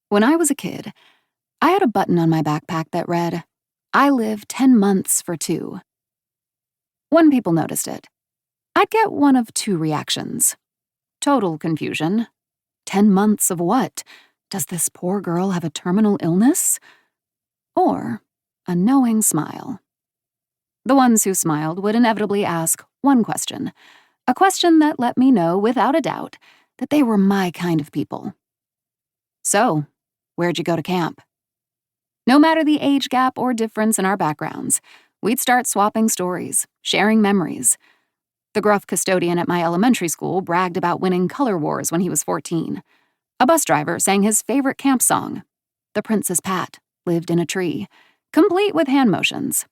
When I was a kid, I had a button on my backpack that read, "I live 10 months for 2." When people noticed it, I'd get one of 2 reactions. Total confusion. 10 months of what? Does this poor girl have a terminal illness? Or a knowing smile. The ones who smiled would inevitably ask one question, a question that let me know without a doubt that they were my kind of people. "So, where'd you go to camp?" No matter the age gap or difference in our backgrounds, we'd start swapping stories, sharing memories. The gruff custodian at my elementary school bragged about winning color wars when he was 14. A bus driver sang his favorite camp song. The Princess Pat lived in a tree, complete with hand motions.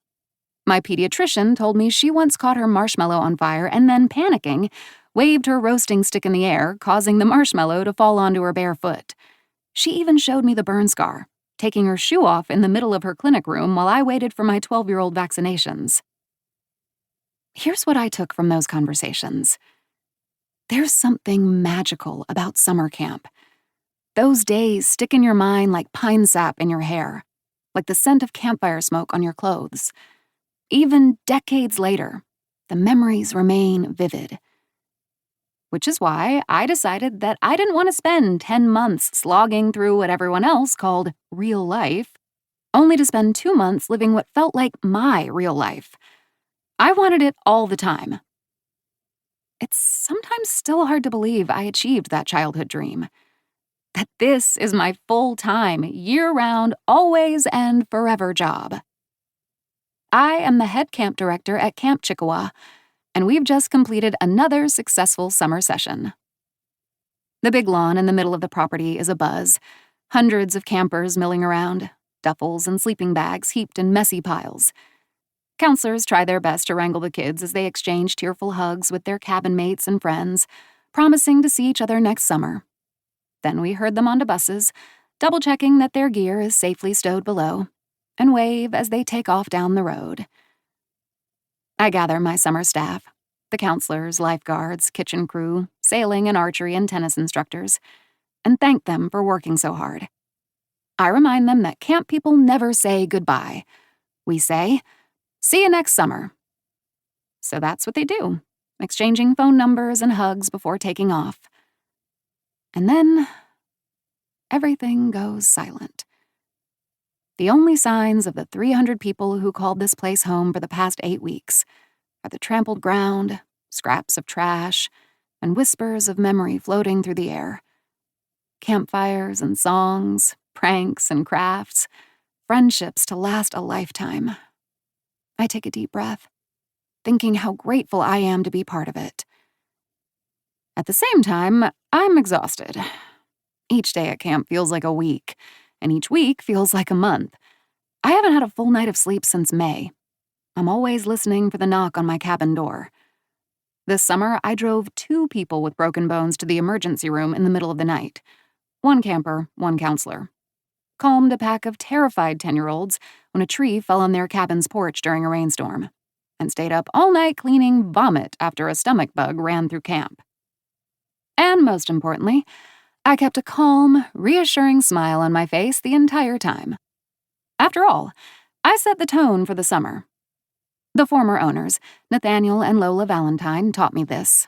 My pediatrician told me she once caught her marshmallow on fire and then, panicking, waved her roasting stick in the air, causing the marshmallow to fall onto her bare foot. She even showed me the burn scar, taking her shoe off in the middle of her clinic room while I waited for my 12-year-old vaccinations. Here's what I took from those conversations. There's something magical about summer camp. Those days stick in your mind like pine sap in your hair, like the scent of campfire smoke on your clothes. Even decades later, the memories remain vivid. Which is why I decided that I didn't want to spend 10 months slogging through what everyone else called real life, only to spend 2 months living what felt like my real life. I wanted it all the time. It's sometimes still hard to believe I achieved that childhood dream. That this is my full-time, year-round, always and forever job. I am the head camp director at Camp Chickawah, and we've just completed another successful summer session. The big lawn in the middle of the property is abuzz, hundreds of campers milling around, duffels and sleeping bags heaped in messy piles. Counselors try their best to wrangle the kids as they exchange tearful hugs with their cabin mates and friends, promising to see each other next summer. Then we herd them onto buses, double-checking that their gear is safely stowed below, and wave as they take off down the road. I gather my summer staff, the counselors, lifeguards, kitchen crew, sailing and archery and tennis instructors, and thank them for working so hard. I remind them that camp people never say goodbye. We say, "See you next summer." So that's what they do, exchanging phone numbers and hugs before taking off. And then, everything goes silent. The only signs of the 300 people who called this place home for the past 8 weeks are the trampled ground, scraps of trash, and whispers of memory floating through the air. Campfires and songs, pranks and crafts, friendships to last a lifetime. I take a deep breath, thinking how grateful I am to be part of it. At the same time, I'm exhausted. Each day at camp feels like a week, and each week feels like a month. I haven't had a full night of sleep since May. I'm always listening for the knock on my cabin door. This summer, I drove 2 people with broken bones to the emergency room in the middle of the night. 1 camper, 1 counselor. Calmed a pack of terrified 10-year-olds when a tree fell on their cabin's porch during a rainstorm, and stayed up all night cleaning vomit after a stomach bug ran through camp. And most importantly, I kept a calm, reassuring smile on my face the entire time. After all, I set the tone for the summer. The former owners, Nathaniel and Lola Valentine, taught me this.